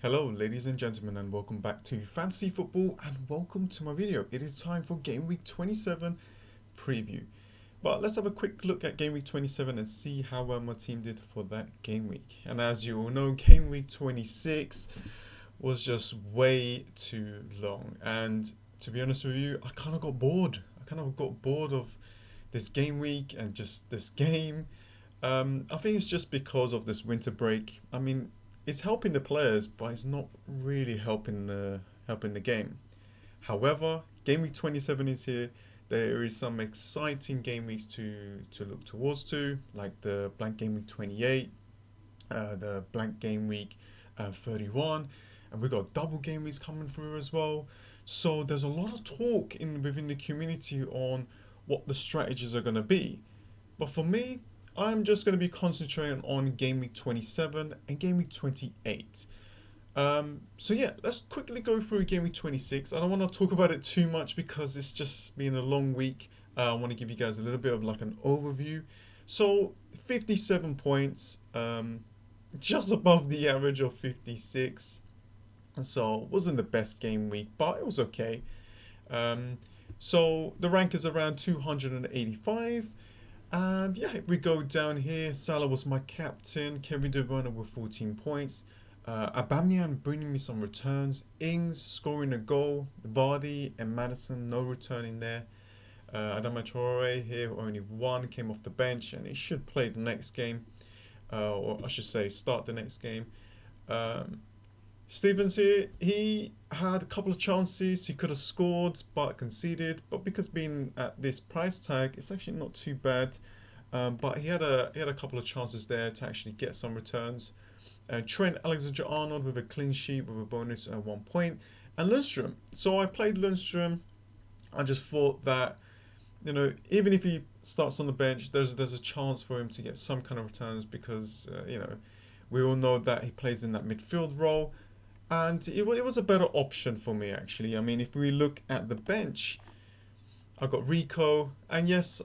Hello ladies and gentlemen, and welcome back to Fantasy Football, and welcome to my video. It is time for Game Week 27 preview. But let's have a quick look at Game Week 27 and see how well my team did for that game week. And as you all know, Game Week 26 was just way too long. And to be honest with you, I kind of got bored. Of this game week and just this game. I think it's just because of this winter break. I mean, it's helping the players, but it's not really helping the game. However, Game Week 27 is here. There is some exciting game weeks to look towards to, like the blank Game Week 28, the blank Game Week 31, and we've got double game weeks coming through as well. So there's a lot of talk within the community on what the strategies are going to be. But for me, I'm just going to be concentrating on Game Week 27 and Game Week 28. So yeah, let's quickly go through Game Week 26. I don't want to talk about it too much because it's just been a long week. I want to give you guys a little bit of like an overview. So 57 points, just above the average of 56. So it wasn't the best game week, but it was okay. So the rank is around 285. And yeah, if we go down here, Salah was my captain, Kevin De Bruyne with 14 points, Aubameyang bringing me some returns, Ings scoring a goal, Vardy and Maddison no returning there, Adama Traore here only one, came off the bench and he should play the next game, or I should say start the next game. Stevens here, he had a couple of chances, he could have scored but conceded, but because being at this price tag, it's actually not too bad. But he had a couple of chances there to actually get some returns. Trent Alexander-Arnold with a clean sheet with a bonus at 1 point, and Lundstrom. So I played Lundstrom. I just thought that, you know, even if he starts on the bench, there's a chance for him to get some kind of returns because you know, we all know that he plays in that midfield role. And it was a better option for me, actually. I mean, if we look at the bench, I got Rico. And yes,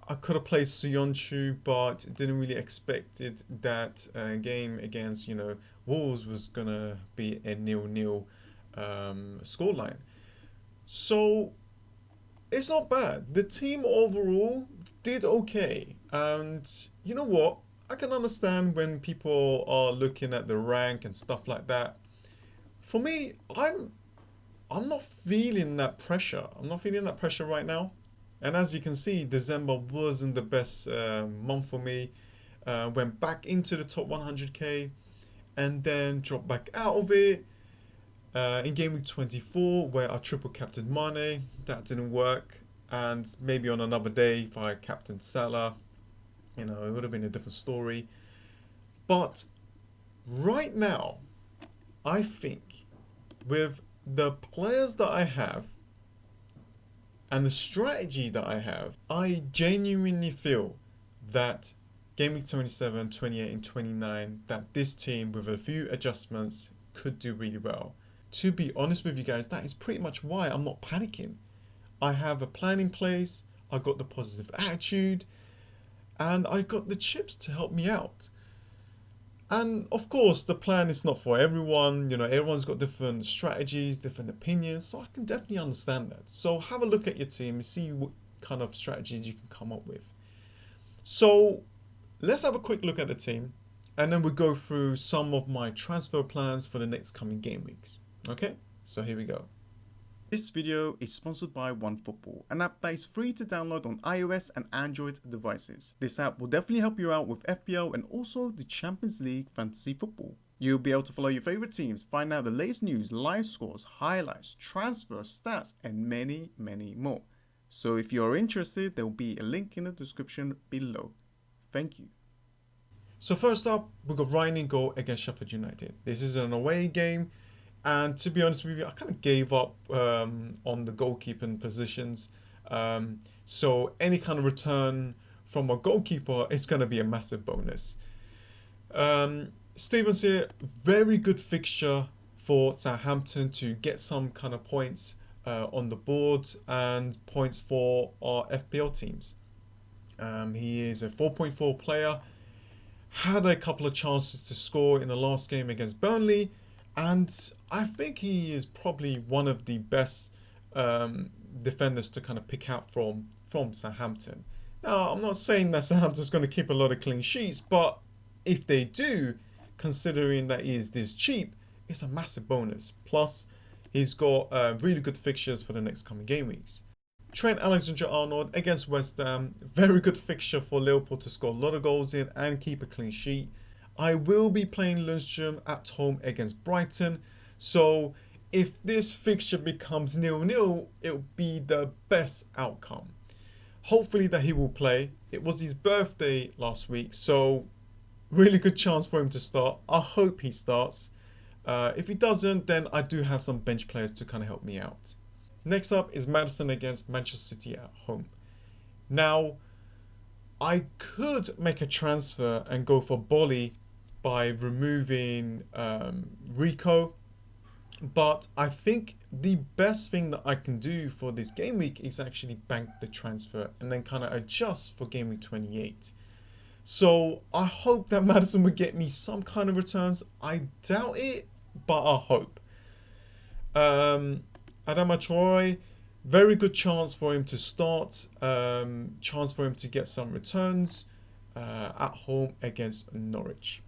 I could have played Suyonchu, but didn't really expect it that game against, you know, Wolves was going to be a 0-0 scoreline. So it's not bad. The team overall did okay. And you know what? I can understand when people are looking at the rank and stuff like that. For me, I'm not feeling that pressure. I'm not feeling that pressure right now. And as you can see, December wasn't the best month for me. Went back into the top 100k and then dropped back out of it. In game week 24, where I triple captained Mane, that didn't work. And maybe on another day, if I captained Salah, you know, it would have been a different story. But right now, I think with the players that I have and the strategy that I have, I genuinely feel that Game Week 27, 28 and 29, that this team with a few adjustments could do really well. To be honest with you guys, that is pretty much why I'm not panicking. I have a plan in place, I got the positive attitude, and I got the chips to help me out. And of course, the plan is not for everyone. You know, everyone's got different strategies, different opinions. So I can definitely understand that. So have a look at your team and see what kind of strategies you can come up with. So let's have a quick look at the team. And then we'll go through some of my transfer plans for the next coming game weeks. Okay, so here we go. This video is sponsored by OneFootball, an app that is free to download on iOS and Android devices. This app will definitely help you out with FPL and also the Champions League fantasy football. You'll be able to follow your favorite teams, find out the latest news, live scores, highlights, transfers, stats, and many, many more. So if you are interested, there will be a link in the description below. Thank you. So first up, we've got Ryan in goal against Sheffield United. This is an away game. And to be honest with you, I kind of gave up on the goalkeeping positions. So any kind of return from a goalkeeper is going to be a massive bonus. Stevens here, very good fixture for Southampton to get some kind of points on the board and points for our FPL teams. He is a 4.4 player, had a couple of chances to score in the last game against Burnley, And I think he is probably one of the best um, defenders to kind of pick out from Southampton. Now, I'm not saying that Southampton's going to keep a lot of clean sheets, but if they do, considering that he is this cheap, it's a massive bonus. Plus, he's got really good fixtures for the next coming game weeks. Trent Alexander-Arnold against West Ham, very good fixture for Liverpool to score a lot of goals in and keep a clean sheet. I will be playing Lundstrom at home against Brighton, so if this fixture becomes 0-0, it'll be the best outcome. Hopefully that he will play. It was his birthday last week, so really good chance for him to start. I hope he starts. If he doesn't, then I do have some bench players to kind of help me out. Next up is Maddison against Manchester City at home. Now, I could make a transfer and go for Bolly by removing Rico, but I think the best thing that I can do for this game week is actually bank the transfer and then kind of adjust for game week 28. So I hope that Maddison would get me some kind of returns. I doubt it, but I hope. Adama Traore, very good chance for him to start. Chance for him to get some returns at home against Norwich.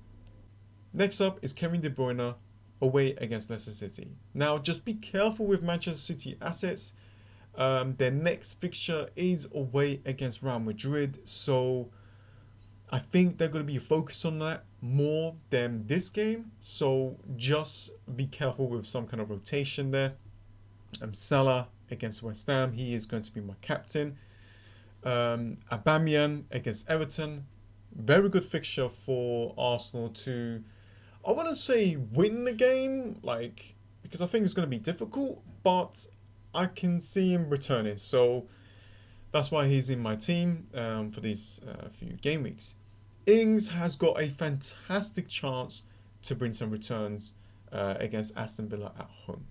Next up is Kevin De Bruyne away against Leicester City. Now, just be careful with Manchester City assets. Their next fixture is away against Real Madrid, so I think they're going to be focused on that more than this game. So just be careful with some kind of rotation there. Salah against West Ham, he is going to be my captain. Aubameyang against Everton, very good fixture for Arsenal to, I want to say, win the game, like, because I think it's going to be difficult, but I can see him returning, so that's why he's in my team for these few game weeks. Ings has got a fantastic chance to bring some returns against Aston Villa at home.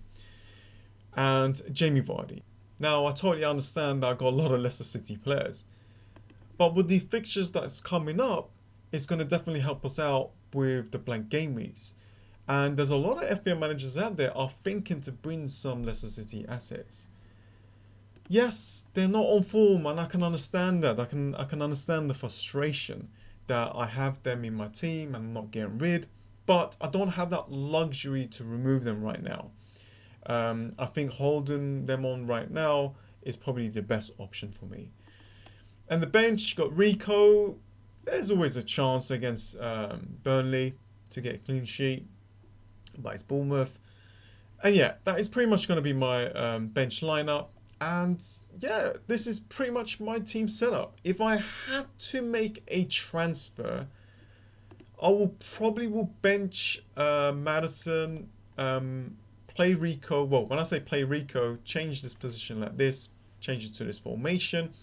And Jamie Vardy. Now, I totally understand that I've got a lot of Leicester City players, but with the fixtures that's coming up, it's going to definitely help us out with the blank game weeks. And there's a lot of FPL managers out there are thinking to bring some Leicester City assets. Yes, they're not on form, and I can understand that. I can understand the frustration that I have them in my team and I'm not getting rid, but I don't have that luxury to remove them right now. I think holding them on right now is probably the best option for me. And the bench, got Rico. There's always a chance against Burnley to get a clean sheet, but it's Bournemouth. And yeah, that is pretty much going to be my bench lineup. And yeah, this is pretty much my team setup. If I had to make a transfer, I will probably bench Maddison, play Rico. Well, when I say play Rico, change this position like this, change it to this formation,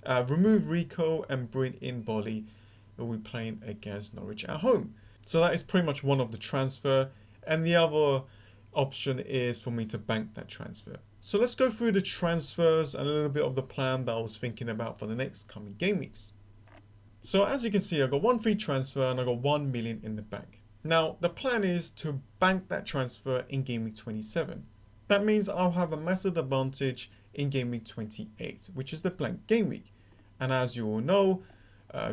remove Rico and bring in Bolly. We'll be playing against Norwich at home. So that is pretty much one of the transfer. And the other option is for me to bank that transfer. So let's go through the transfers and a little bit of the plan that I was thinking about for the next coming game weeks. So as you can see, I got one free transfer and I got 1 million in the bank. Now the plan is to bank that transfer in game week 27. That means I'll have a massive advantage in game week 28, which is the blank game week. And as you all know,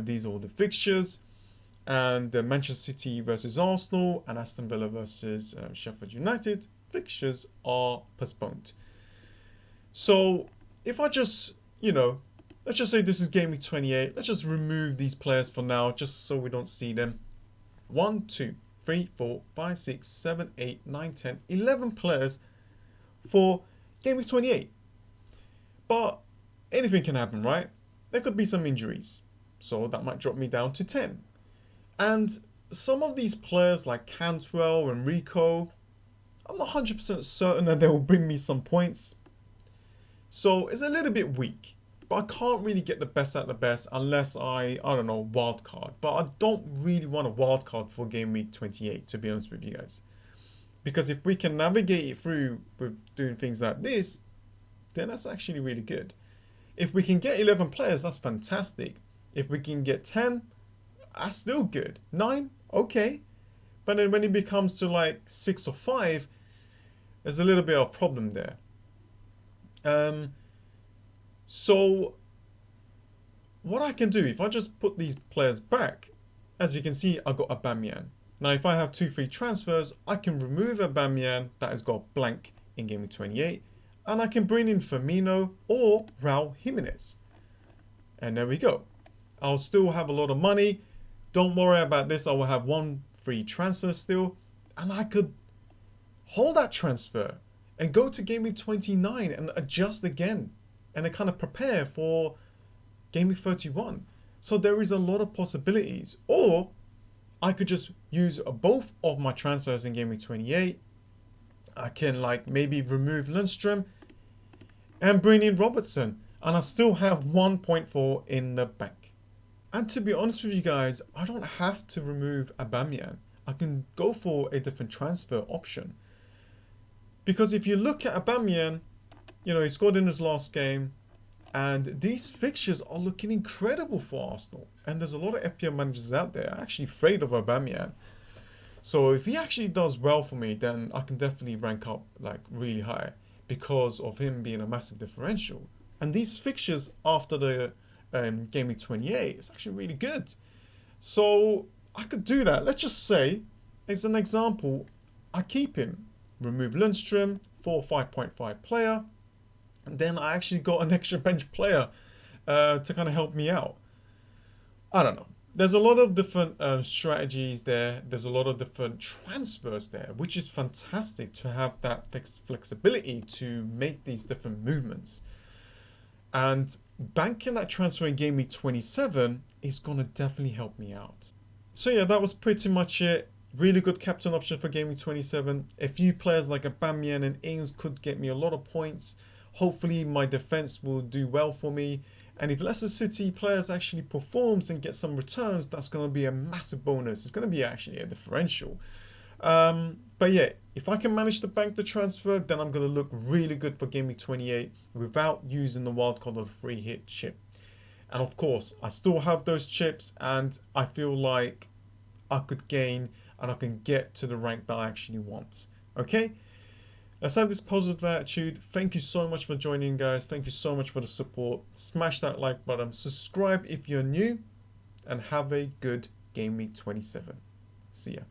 these are all the fixtures, and the Manchester City versus Arsenal and Aston Villa versus Sheffield United fixtures are postponed. So if I just, let's just say this is game week 28. Let's just remove these players for now, just so we don't see them. 1, 2, 3, 4, 5, 6, 7, 8, 9, 10, 11 players for game week 28. But anything can happen, right? There could be some injuries, so that might drop me down to 10. And some of these players like Cantwell and Rico, I'm not 100% certain that they will bring me some points. So it's a little bit weak. But I can't really get the best out of the best unless I don't know, wild card. But I don't really want a wild card for game week 28, to be honest with you guys. Because if we can navigate it through with doing things like this, then that's actually really good. If we can get 11 players, that's fantastic. If we can get 10, that's still good. 9, okay. But then when it becomes to like 6 or 5, there's a little bit of a problem there. So what I can do, if I just put these players back, as you can see, I got Aubameyang. Now, if I have 2 free transfers, I can remove Aubameyang that has got blank in Game Week 28, and I can bring in Firmino or Raul Jimenez. And there we go. I'll still have a lot of money. Don't worry about this. I will have 1 free transfer still, and I could hold that transfer and go to Game Week 29 and adjust again, and then kind of prepare for Game Week 31. So there is a lot of possibilities. Or I could just use both of my transfers in Game Week 28. I can like maybe remove Lundstrom and bring in Robertson, and I still have 1.4 in the bank. And to be honest with you guys, I don't have to remove Aubameyang. I can go for a different transfer option. Because if you look at Aubameyang, you know, he scored in his last game, and these fixtures are looking incredible for Arsenal. And there's a lot of FPL managers out there actually afraid of Aubameyang. So if he actually does well for me, then I can definitely rank up like really high because of him being a massive differential. And these fixtures after the Game Week 28 is actually really good. So I could do that. Let's just say, as an example, I keep him, remove Lundstrom for 5.5 player, and then I actually got an extra bench player to kind of help me out. I don't know. There's a lot of different strategies there. There's a lot of different transfers there, which is fantastic to have that flexibility to make these different movements. And banking that transfer in Game Week 27 is going to definitely help me out. So yeah, that was pretty much it. Really good captain option for Game Week 27. A few players like Aubameyang and Ings could get me a lot of points. Hopefully my defense will do well for me. And if Leicester City players actually performs and get some returns, that's going to be a massive bonus. It's going to be actually a differential. But yeah, if I can manage to bank the transfer, then I'm going to look really good for Game Week 28 without using the wildcard or free hit chip. And of course, I still have those chips, and I feel like I could gain and I can get to the rank that I actually want. Okay? Let's have this positive attitude. Thank you so much for joining, guys. Thank you so much for the support. Smash that like button. Subscribe if you're new. And have a good Game Week 27. See ya.